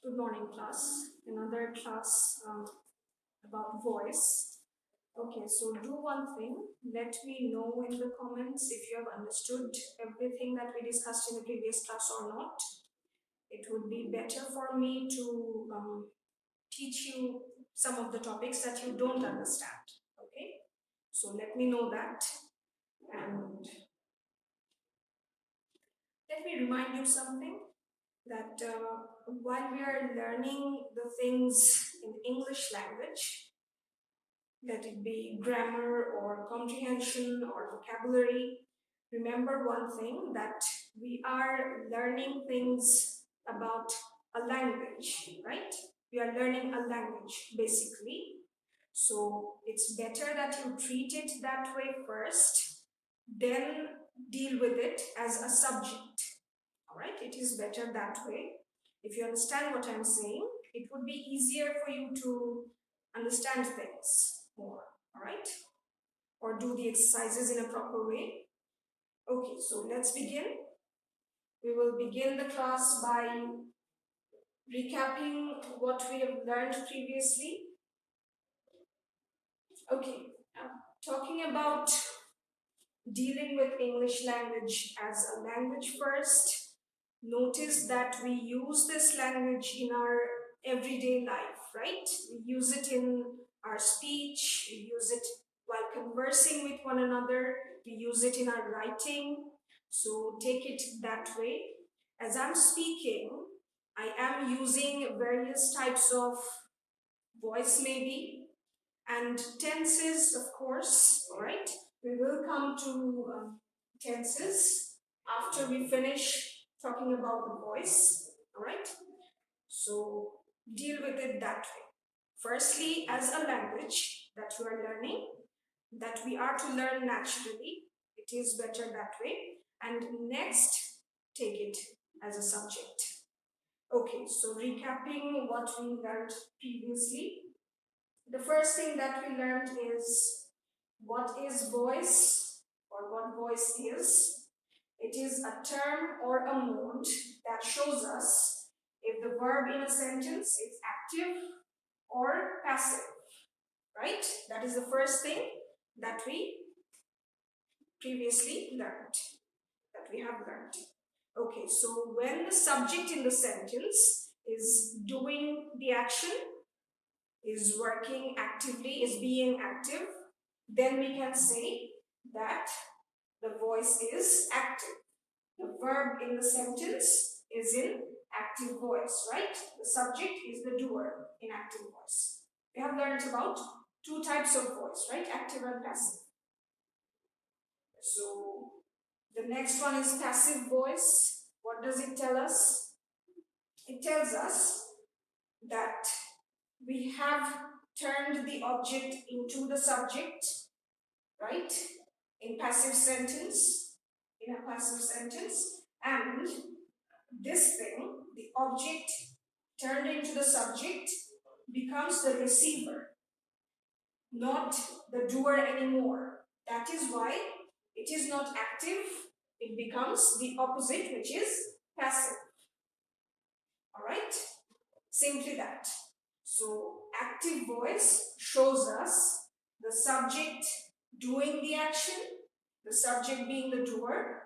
Good morning, class. Another class about voice. Okay, so do one thing. Let me know in the comments if you have understood everything that we discussed in the previous class or not. It would be better for me to teach you some of the topics that you don't understand. Okay, so let me know that. And let me remind you something that while we are learning the things in English language, let it be grammar or comprehension or vocabulary, remember one thing, that we are learning things about a language, right? We are learning a language basically. So it's better that you treat it that way first, then deal with it as a subject. All right, it is better that way. If you understand what I'm saying, it would be easier for you to understand things more. All right, or do the exercises in a proper way. Okay, so let's begin. We will begin the class by recapping what we have learned previously. Okay, talking about dealing with English language as a language first, notice that we use this language in our everyday life, right? We use it in our speech, we use it while conversing with one another, we use it in our writing. So take it that way. As I'm speaking, I am using various types of voice maybe, and tenses, of course. All right, we will come to tenses after we finish talking about the voice. All right, so deal with it that way. Firstly, as a language that you are learning, that we are to learn naturally, it is better that way. And next, take it as a subject. Okay, so recapping what we learned previously, the first thing that we learned is what is voice, or what voice is. It is a term or a mode that shows us if the verb in a sentence is active or passive, right? That is the first thing that we previously learned, that we have learned. Okay, so when the subject in the sentence is doing the action, is working actively, is being active, then we can say that the voice is active. The verb in the sentence is in active voice, right? The subject is the doer in active voice. We have learned about two types of voice, right? Active and passive. So the next one is passive voice. What does it tell us? It tells us that we have turned the object into the subject, right? In passive sentence, in a passive sentence, and this thing, the object turned into the subject, becomes the receiver, not the doer anymore. That is why it is not active, it becomes the opposite, which is passive. All right, simply that. So active voice shows us the subject doing the action, the subject being the doer,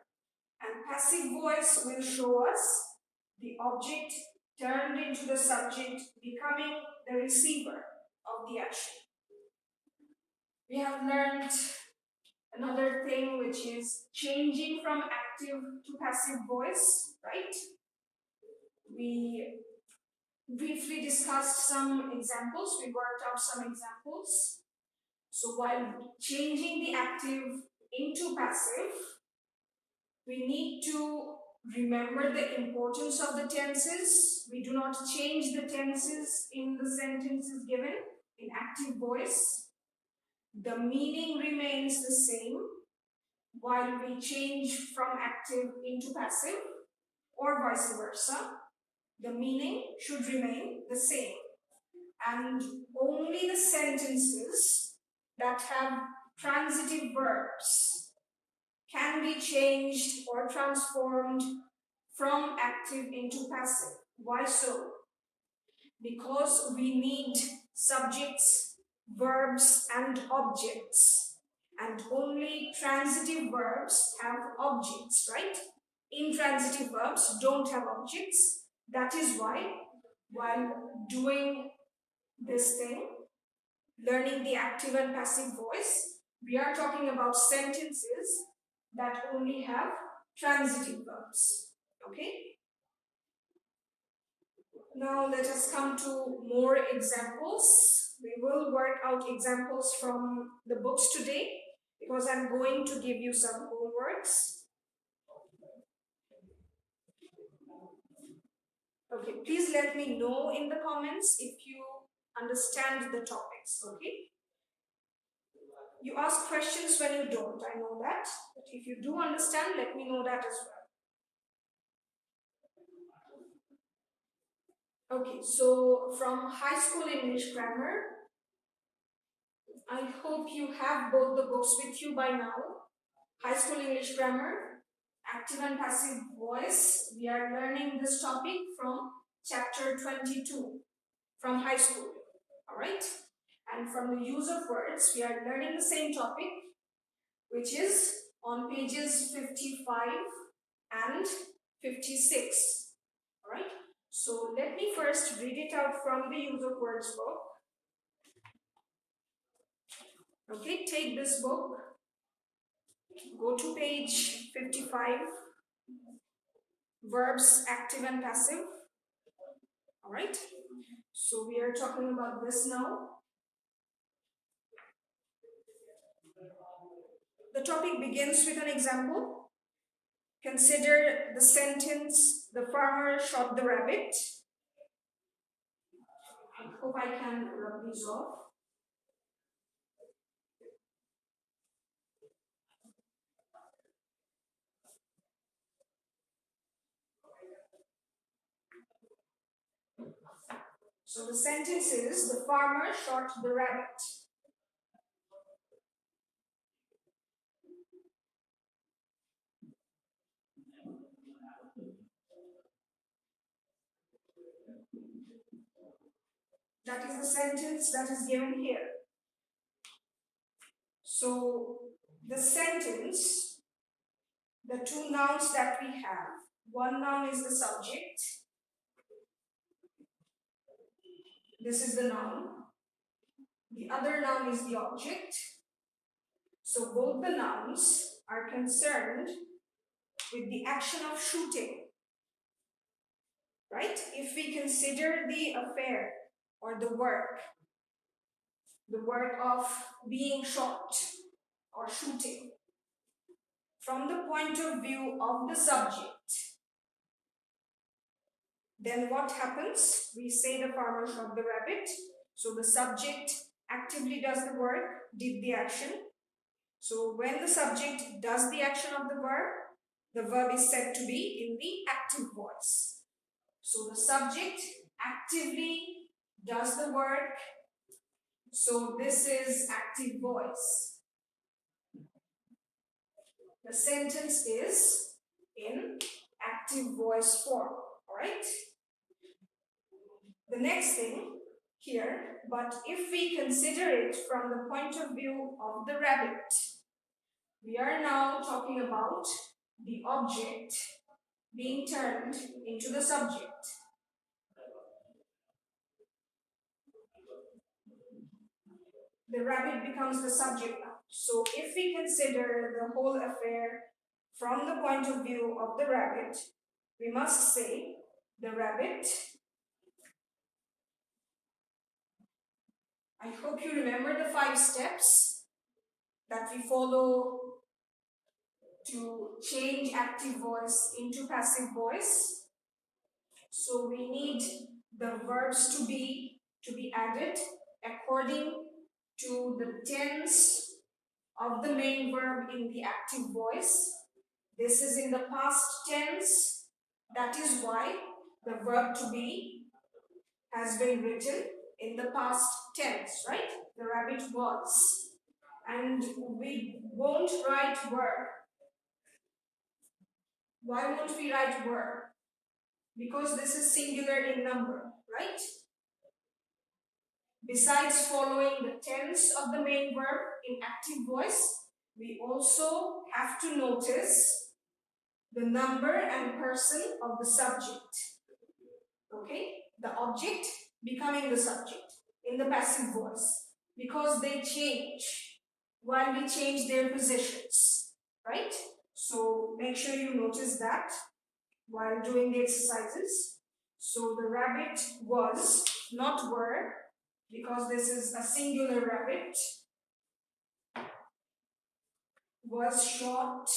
and passive voice will show us the object turned into the subject, becoming the receiver of the action. We have learned another thing, which is changing from active to passive voice, right? We briefly discussed some examples, we worked out some examples. So while changing the active into passive, we need to remember the importance of the tenses. We do not change the tenses in the sentences given in active voice. The meaning remains the same while we change from active into passive, or vice versa. The meaning should remain the same. And only the sentences that have transitive verbs can be changed or transformed from active into passive. Why so? because we need subjects, verbs, and objects. And only transitive verbs have objects, right? Intransitive verbs don't have objects. That is why, while doing this thing, learning the active and passive voice, we are talking about sentences that only have transitive verbs. Okay? Now let us come to more examples. We will work out examples from the books today because I'm going to give you some homeworks. Okay, please let me know in the comments if you understand the topics, okay? You ask questions when you don't, I know that. But if you do understand, let me know that as well. Okay, so from High School English Grammar, I hope you have both the books with you by now. High School English Grammar, Active and Passive Voice. We are learning this topic from chapter 22 from high school. Alright? And from the use of words, we are learning the same topic, which is on pages 55 and 56. Alright? So let me first read it out from the use of words book. Okay, take this book, go to page 55, verbs active and passive. Alright, so we are talking about this now. The topic begins with an example. Consider the sentence, the farmer shot the rabbit. I hope I can rub these off. So the sentence is, the farmer shot the rabbit. That is the sentence that is given here. So the sentence, the two nouns that we have, one noun is the subject. This is the noun. The other noun is the object. So both the nouns are concerned with the action of shooting. Right? If we consider the affair or the work of being shot or shooting from the point of view of the subject, then what happens? We say the farmer shot the rabbit. So the subject actively does the work, did the action. So when the subject does the action of the verb is said to be in the active voice. So the subject actively does the work. So this is active voice. The sentence is in active voice form. Alright? The next thing here, but if we consider it from the point of view of the rabbit, we are now talking about the object being turned into the subject. The rabbit becomes the subject now. So if we consider the whole affair from the point of view of the rabbit, we must say the rabbit. I hope you remember the 5 steps that we follow to change active voice into passive voice. So we need the verbs to be added according to the tense of the main verb in the active voice. This is in the past tense. That is why the verb to be has been written in the past tense, right? The rabbit was. And we won't write were. Why won't we write were? Because this is singular in number, right? besides following the tense of the main verb in active voice, we also have to notice the number and person of the subject. Okay? The object becoming the subject in the passive voice, because they change while we change their positions, right? So make sure you notice that while doing the exercises. So the rabbit was, not were, because this is a singular rabbit, was shot.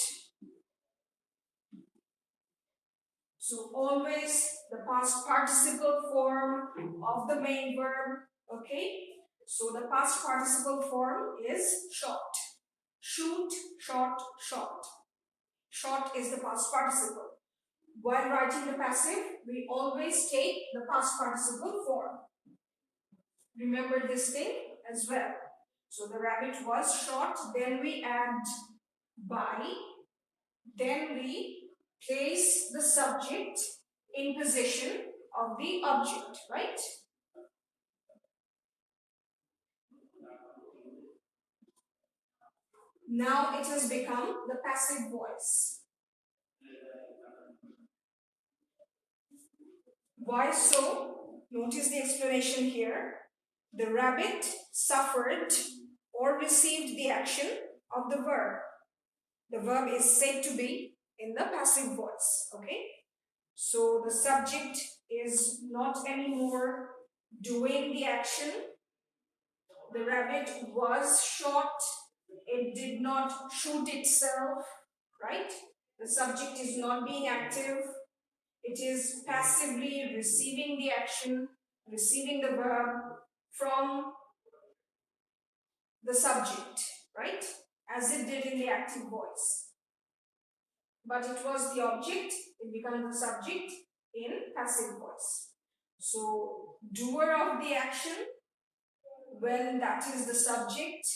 So always the past participle form of the main verb, okay? So the past participle form is shot. Shoot, shot, shot. Shot is the past participle. While writing the passive, we always take the past participle form. Remember this thing as well. So the rabbit was shot, then we add by, then we place the subject in position of the object, right? Now it has become the passive voice. Why so? Notice the explanation here. The rabbit suffered or received the action of the verb. The verb is said to be in the passive voice, okay? So the subject is not anymore doing the action. The rabbit was shot. It did not shoot itself, right? The subject is not being active. It is passively receiving the action, receiving the verb from the subject, right? As it did in the active voice. But it was the object, it becomes the subject in passive voice. So, doer of the action, when that is the subject,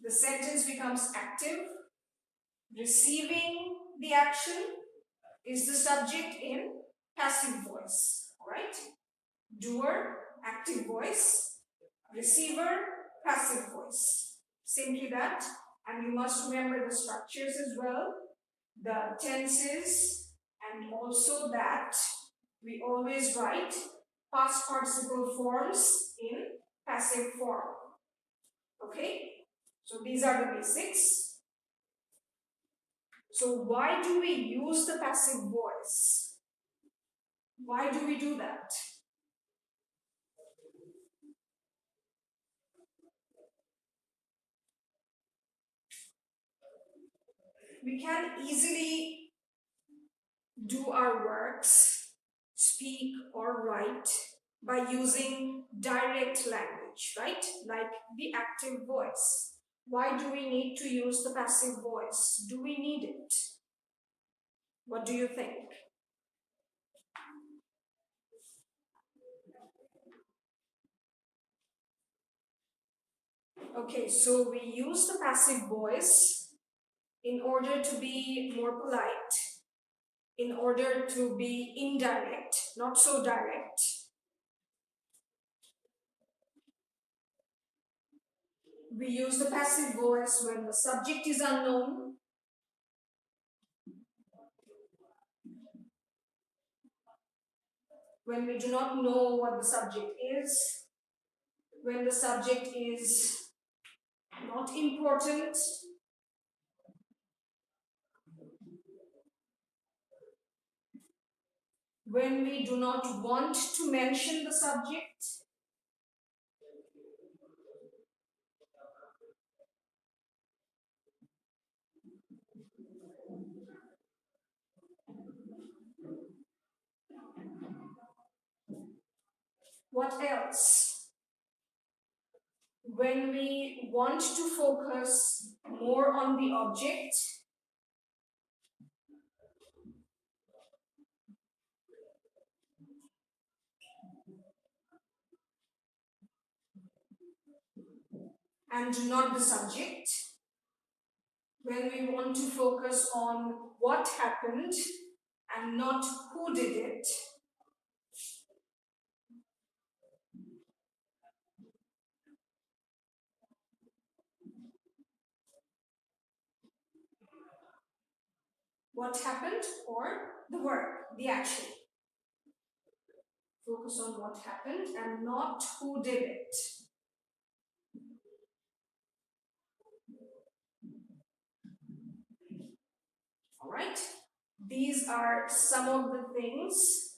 the sentence becomes active. Receiving the action is the subject in passive voice, right? Doer, active voice. Receiver, passive voice. Simply that. And you must remember the structures as well, the tenses, and also that we always write past participle forms in passive form. Okay? So these are the basics. So why do we use the passive voice? Why do we do that? We can easily do our works, speak or write, by using direct language, right? Like the active voice. Why do we need to use the passive voice? Do we need it? What do you think? Okay, so we use the passive voice in order to be more polite, in order to be indirect, not so direct. We use the passive voice when the subject is unknown, when we do not know what the subject is, when the subject is not important, when we do not want to mention the subject, what else? When we want to focus more on the object, and not the subject, when we want to focus on what happened and not who did it, what happened or the work, the action. Focus on what happened and not who did it. All right. These are some of the things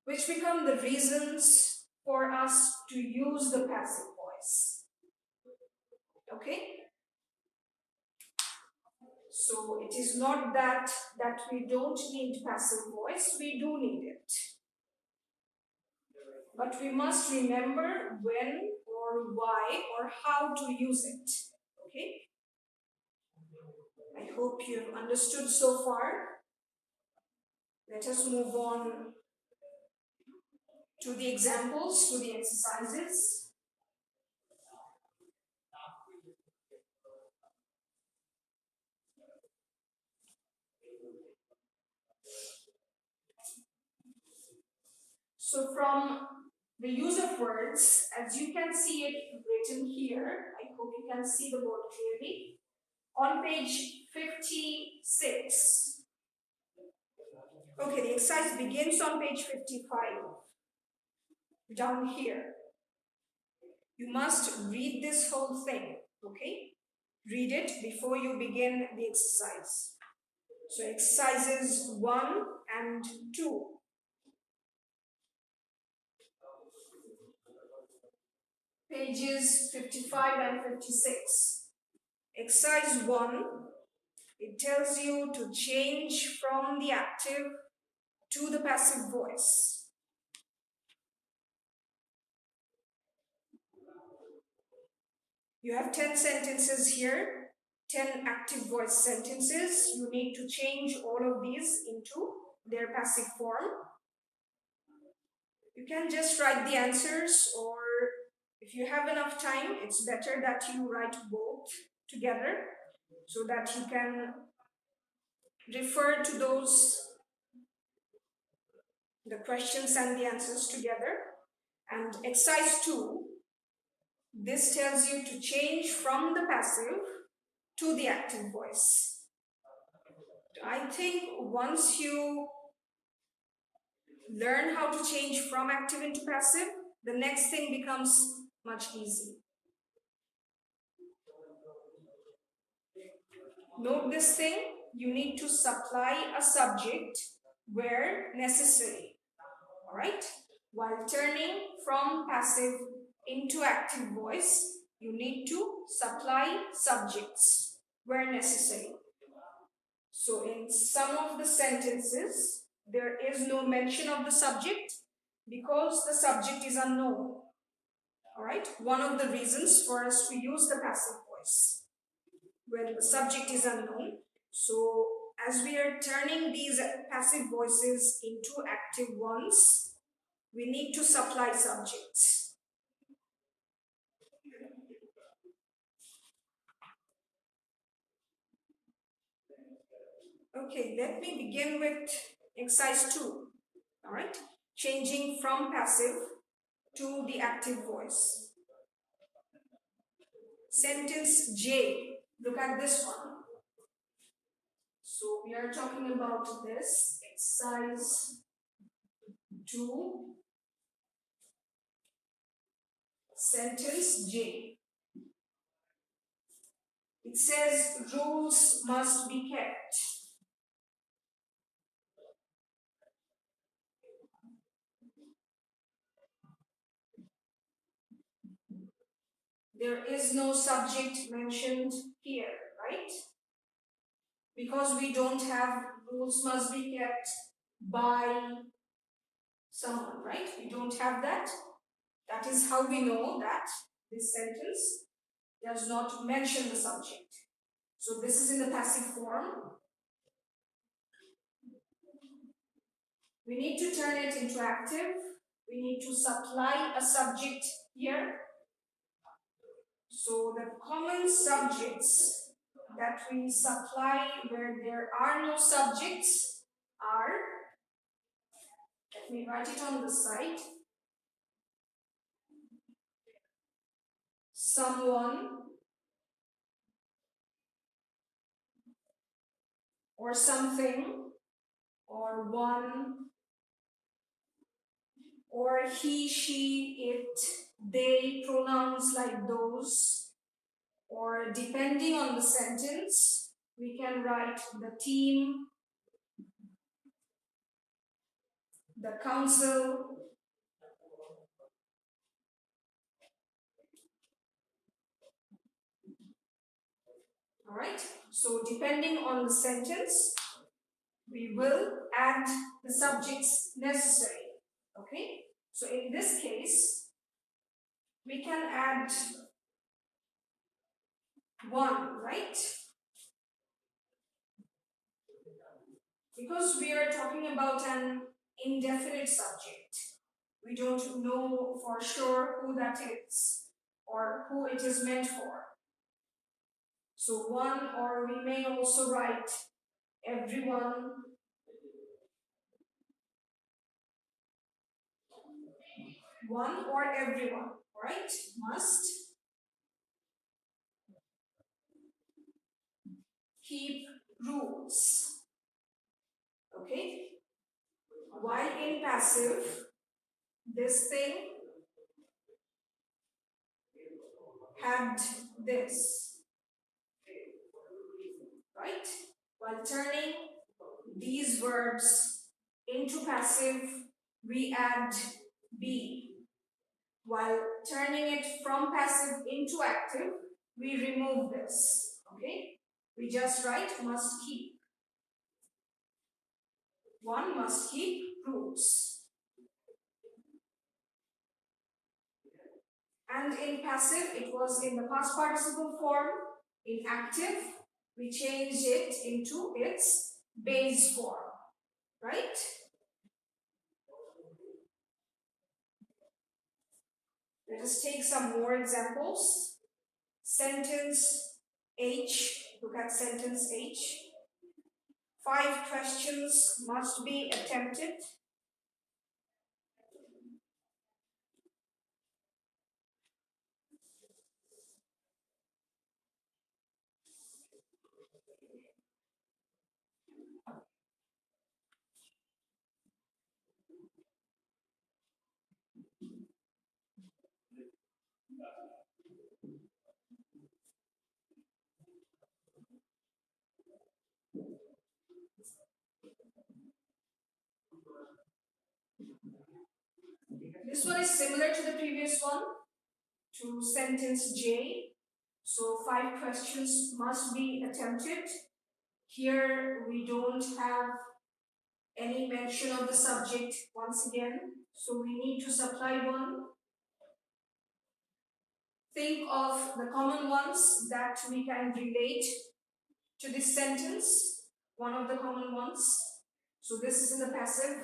which become the reasons for us to use the passive voice. Okay? So it is not that we don't need passive voice, we do need it. But we must remember when or why or how to use it. Okay? I hope you've understood so far. Let us move on to the examples, to the exercises. So from the use of words, as you can see it written here, I hope you can see the board clearly. On page 56. Okay, the exercise begins on page 55. Down here. You must read this whole thing, okay? Read it before you begin the exercise. So exercises 1 and 2. Pages 55 and 56. Exercise 1, it tells you to change from the active to the passive voice. You have 10 sentences here, 10 active voice sentences. You need to change all of these into their passive form. You can just write the answers, or if you have enough time, it's better that you write both together so that you can refer to the questions and the answers together. And exercise 2, this tells you to change from the passive to the active voice. I think once you learn how to change from active into passive, the next thing becomes much easier. Note this thing, you need to supply a subject where necessary, all right? While turning from passive into active voice, you need to supply subjects where necessary. So in some of the sentences, there is no mention of the subject because the subject is unknown. All right, one of the reasons for us to use the passive voice where the subject is unknown. So as we are turning these passive voices into active ones, we need to supply subjects. Okay, let me begin with exercise 2. All right, changing from passive to the active voice. Sentence J, look at this one. So we are talking about this exercise 2, sentence J. It says rules must be kept. There is no subject mentioned here, right? Because we don't have rules must be kept by someone, right? We don't have that. That is how we know that this sentence does not mention the subject. So this is in the passive form. We need to turn it into active. We need to supply a subject here. So the common subjects that we supply where there are no subjects are, let me write it on the side, someone, or something, or one, or he, she, it, they, pronouns like those, or depending on the sentence, we can write the team, the council, all right? So depending on the sentence, we will add the subjects necessary, okay? So in this case, we can add one, right? Because we are talking about an indefinite subject. We don't know for sure who that is or who it is meant for. So one, or we may also write everyone, one or everyone, right? Must keep rules, okay? While in passive, this thing had this, right? While turning these verbs into passive, we add be. While turning it from passive into active, we remove this, okay? We just write must keep. One must keep rules. And in passive, it was in the past participle form. In active, we changed it into its base form, right? Let us take some more examples. Sentence H, look at sentence H. 5 questions must be attempted. This one is similar to the previous one, to sentence J. So 5 questions must be attempted. Here we don't have any mention of the subject once again, so we need to supply one. Think of the common ones that we can relate to this sentence, one of the common ones. So this is in the passive.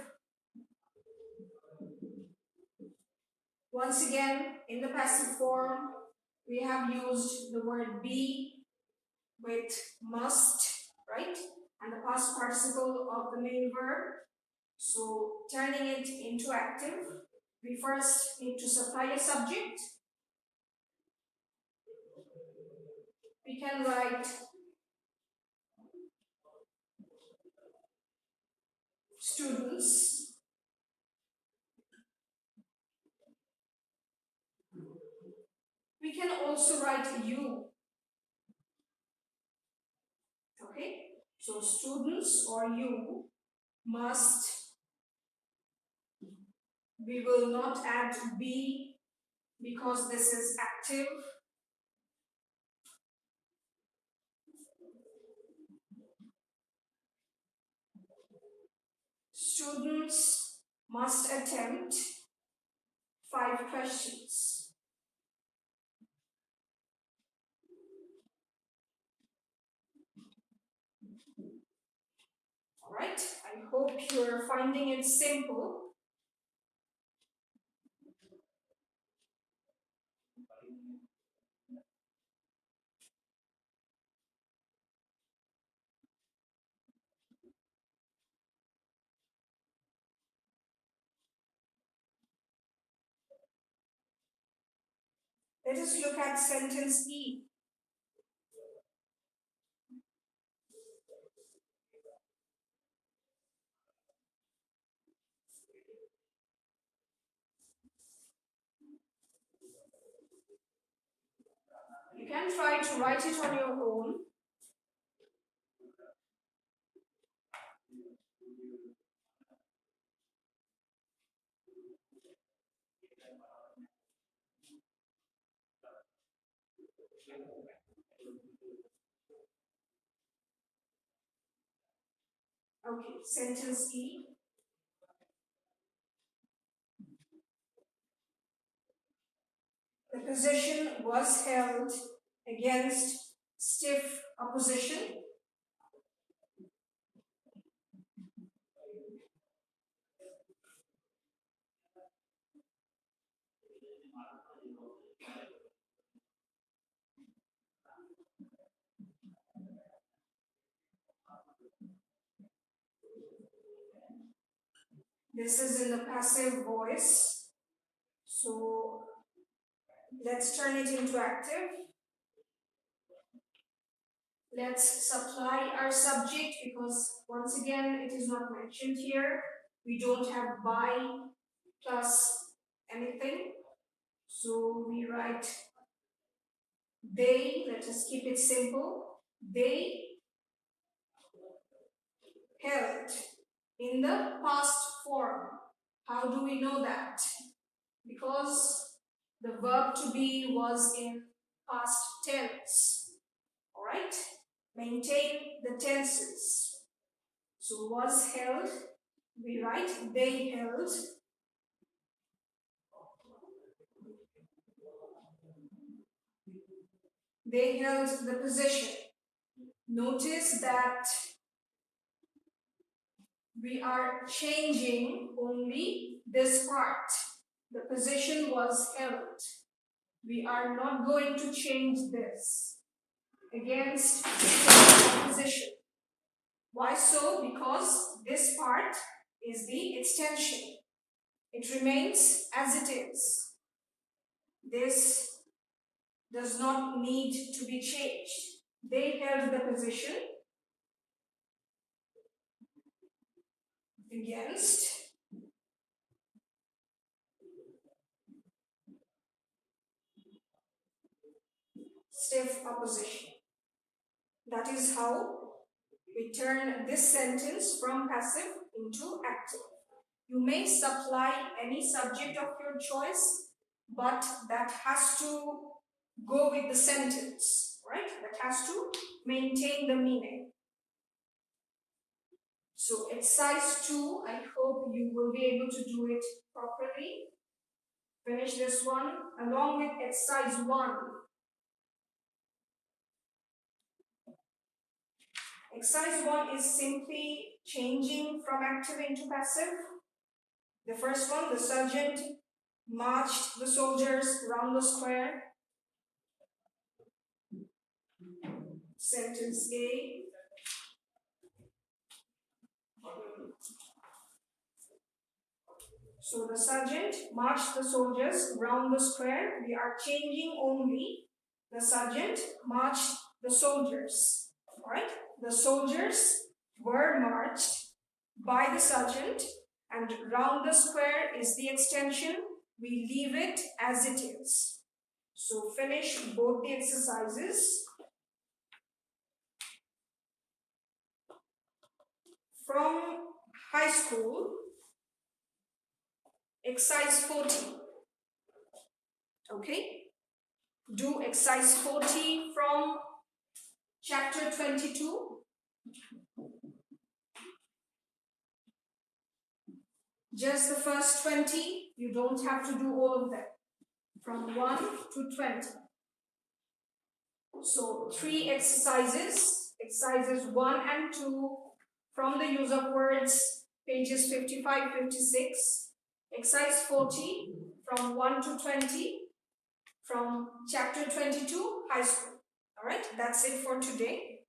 Once again, in the passive form, we have used the word be with must, right? And the past participle of the main verb. So turning it into active, we first need to supply a subject. We can write students. We can also write you. Okay, so students or you must. We will not add be because this is active. Students must attempt 5 questions. Alright, I hope you're finding it simple. Let us look at sentence E. can try to write it on your own. Okay, sentence E. The position was held against stiff opposition. This is in the passive voice. So let's turn it into active. Let's supply our subject because once again it is not mentioned here. We don't have by plus anything. So we write they, let us keep it simple. They held in the past form. How do we know that? Because the verb to be was in past tense. Alright? Maintain the tenses. So was held, we write they held. They held the position. Notice that we are changing only this part. The position was held. We are not going to change this against opposition. Why so? Because this part is the extension. It remains as it is. This does not need to be changed. They held the position against stiff opposition. That is how we turn this sentence from passive into active. You may supply any subject of your choice, but that has to go with the sentence, right? That has to maintain the meaning. So exercise 2, I hope you will be able to do it properly. Finish this one along with exercise 1. Exercise 1 is simply changing from active into passive. The first one, the sergeant marched the soldiers round the square. Sentence A. So the sergeant marched the soldiers round the square. We are changing only the sergeant marched the soldiers. Alright? The soldiers were marched by the sergeant, and round the square is the extension. We leave it as it is. So finish both the exercises. From high school, exercise 40. Okay? Do exercise 40 from chapter 22. Just the first 20. You don't have to do all of them. From 1 to 20. So 3 exercises. Exercises 1 and 2 from the use of words, pages 55, 56. Exercise 40 from 1 to 20 from chapter 22, high school. Alright, that's it for today.